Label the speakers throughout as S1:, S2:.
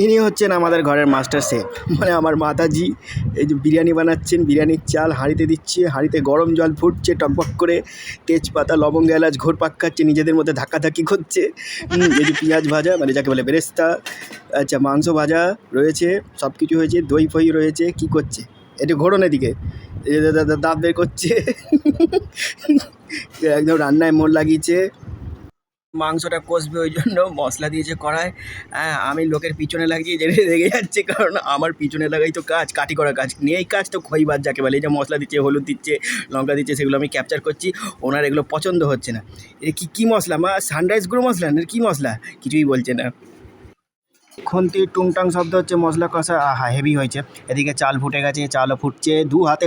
S1: ইনি হচ্ছেন আমাদের ঘরের মাস্টার শেফ, মানে আমার মাতাজি। এই যে বিরিয়ানি বানাচ্ছেন, বিরিয়ানির চাল হাঁড়িতে দিচ্ছে, হাঁড়িতে গরম জল ফুটছে টকবক করে, তেজপাতা লবঙ্গ এলাচ ঘোরপাক খাচ্ছে, নিজেদের মধ্যে ধাক্কাধাক্কি করছে। এই যে পেঁয়াজ ভাজা, মানে যাকে বলে বেরেস্তা, আচ্ছা মাংস ভাজা রয়েছে, সব কিছু হয়েছে, দই ফই রয়েছে। কি করছে একটু ঘোরন এদিকে, এই যে দাঁত বের করছে। একদম রান্নায় মন লাগিয়েছে। মাংসটা কষবে ওই জন্য মশলা দিয়েছে কড়ায়। হ্যাঁ, আমি লোকের পিছনে লাগিয়ে জেনে রেগে যাচ্ছে, কারণ আমার পিছনে লাগাই তো কাজ, কাটি করা কাজ নিয়ে এই কাজ তো খইবার যাকে বলে। এই যে মশলা দিচ্ছে, হলুদ দিচ্ছে, লঙ্কা দিচ্ছে, সেগুলো আমি ক্যাপচার করছি। ওনার এগুলো পছন্দ হচ্ছে না। এ কী মশলা মা? সানরাইজ গুঁড়ো মশলা না কী মশলা? কিছুই বলছে না। খুন্তি টুংটাং শব্দ হচ্ছে, মশলা কষা আহা হেভি হয়েছে। এদিকে চাল ফুটে গেছে, চালও ফুটছে, দু হাতে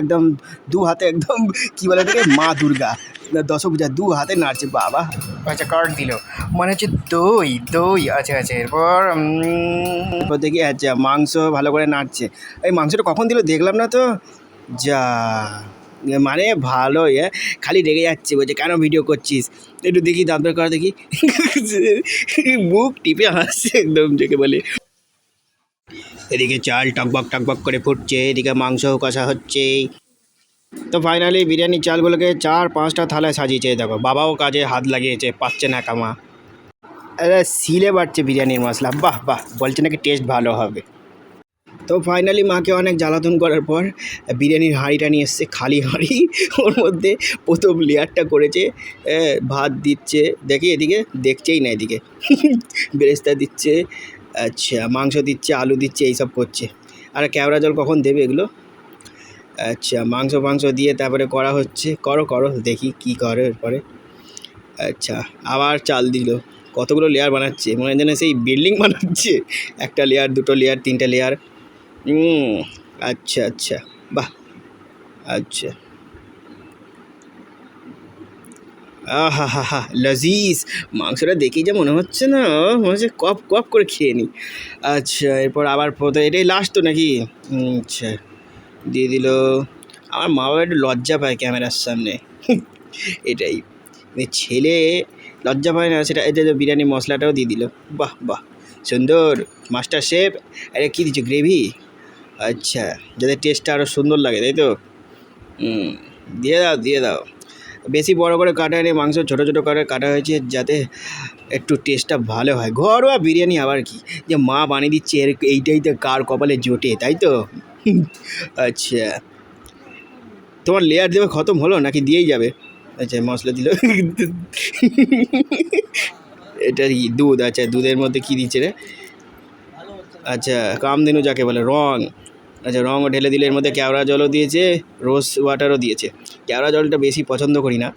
S1: একদম কী বলে এটাকে, মা দুর্গা দশভূজা দু হাতে নাড়ছে বাবা। আচ্ছা কার্ড দিল, মানে হচ্ছে দই। আচ্ছা এরপর দেখি, আচ্ছা মাংস ভালো করে নাড়ছে। এই মাংসটা কখন দিল দেখলাম না তো। যা মানে ভালো, খালি রেগে যাচ্ছে, বলছে কেন ভিডিও করছিস, একটু দেখি দাঁত বের করা দেখি। মুখ টিপে হাসছে একদম, যাকে বলে। এদিকে চাল টকবক করে ফুটছে, এদিকে মাংসও কষা হচ্ছে। তো ফাইনালি বিরিয়ানির চালগুলোকে 4-5টা থালায় সাজিয়েছে। দেখো বাবাও কাজে হাত লাগিয়েছে, পাচ্ছে না কামা। আরে সিলে বাড়ছে বিরিয়ানির মশলা, বাহ বলছে নাকি টেস্ট ভালো হবে। তো ফাইনালি মাকে অনেক জ্বালাতন করার পর বিরিয়ানির হাঁড়িটা নিয়ে এসছে, খালি হাঁড়ি। ওর মধ্যে প্রথম লেয়ারটা করেছে, ভাত দিচ্ছে, দেখি এদিকে দেখছেই না, এদিকে বেরেস্তা দিচ্ছে, আচ্ছা মাংস দিচ্ছে, আলু দিচ্ছে, এইসব করছে। আর কেওড়া জল কখন দেবে এগুলো? আচ্ছা মাংস দিয়ে তারপরে করা হচ্ছে, করো দেখি কি করে এরপরে। আচ্ছা আবার চাল দিল, কতগুলো লেয়ার বানাচ্ছে, মনে হয় যেন সেই বিল্ডিং বানাচ্ছে। একটা লেয়ার, দুটো লেয়ার, তিনটে লেয়ার। আচ্ছা বাহ, আচ্ছা আহা লজিজ। মাংসটা দেখেই যা মনে হচ্ছে না, মনে হচ্ছে কপ করে খেয়ে নিই। আচ্ছা এরপর আবার এটাই লাস্ট তো নাকি? আচ্ছা দিয়ে দিল। আমার মা বাবা একটু লজ্জা পায় ক্যামেরার সামনে, এটাই ছেলে লজ্জা পায় না সেটা। এটা বিরিয়ানি মশলাটাও দিয়ে দিল, বাহ সুন্দর মাস্টার শেফ। আরে কী দিচ্ছ, গ্রেভি? আচ্ছা যাতে টেস্টটা আরও সুন্দর লাগে, তাই তো? দিয়ে দাও। বেশি বড় করে কাটা নেই, মাংস ছোটো করে কাটা হয়েছে, যাতে একটু টেস্টটা ভালো হয়। ঘরোয়া বিরিয়ানি আবার কি, যে মা বানিয়ে দিচ্ছে, এইটাই তো কার কপালে জোটে, তাই তো? আচ্ছা তোমার লেয়ার দেবে খতম হলো নাকি দিয়েই যাবে? আচ্ছা মশলা দিল। এটা কি দুধ? আচ্ছা দুধের মধ্যে কী দিচ্ছে রে? আচ্ছা কামধেনু যাকে বলে, রং। আচ্ছা রঙও ঢেলে দিলে, এর মধ্যে কেওড়া জলও দিয়েছে, রোজ ওয়াটারও দিয়েছে। কেওড়া জলটা বেশি পছন্দ করি না।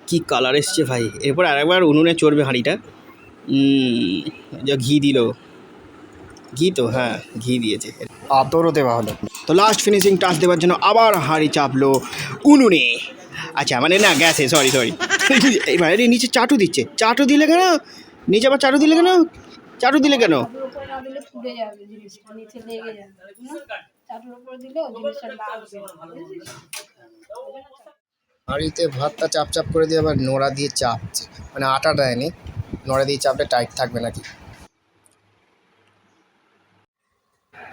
S1: কি কালার এসছে ভাই। এরপর আরেকবার উনুনে চড়বে হাঁড়িটা। যা ঘি দিল, ঘি তো হ্যাঁ ঘি দিয়েছে, আতরও দেওয়া হলো। তো লাস্ট ফিনিশিং টাচ দেওয়ার জন্য আবার হাঁড়ি চাপলো উনুনে। আচ্ছা মানে না গ্যাসে, সরি। এইবার নিচে চাটু দিচ্ছে, চাটু দিলে কেন নিচে আবার চাটু দিলে কেন? হাঁড়িতে ভাতটা চাপ করে দিয়ে আবার নোড়া দিয়ে চাপছে, মানে আটা দেয়নি, নোড়া দিয়ে চাপলে টাইট থাকবে নাকি।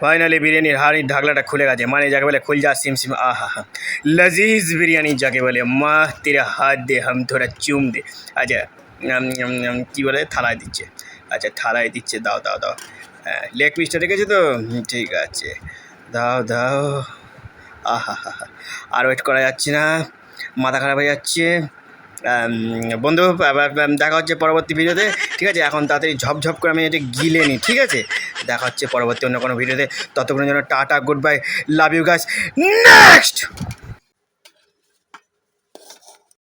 S1: ফাইনালি বিরিয়ানির হাঁড়ির ঢাকলাটা খুলে গেছে, মানে যাকে বলে খুল যা সিম আহা লজিজ বিরিয়ানি যাকে বলে। মা তেরে হাত দে হাম থোড়া চুম দে। আচ্ছা কী বলে, থালায় দিচ্ছে। আচ্ছা থালায় দিচ্ছে, দাও। হ্যাঁ লেগ পিসটা রেখেছে তো, ঠিক আছে দাও। আহা আর ওয়েট করা যাচ্ছে না, মাথা খারাপ হয়ে যাচ্ছে। বন্ধু দেখা হচ্ছে পরবর্তী ভিডিওতে, ঠিক আছে? এখন তাড়াতাড়ি ঝপঝপ করে আমি এটা গিলে নিই, ঠিক আছে? দেখা হচ্ছে পরবর্তী অন্য কোনো ভিডিওতে। ততক্ষণের জন্য টাটা, good bye, love you guys, next.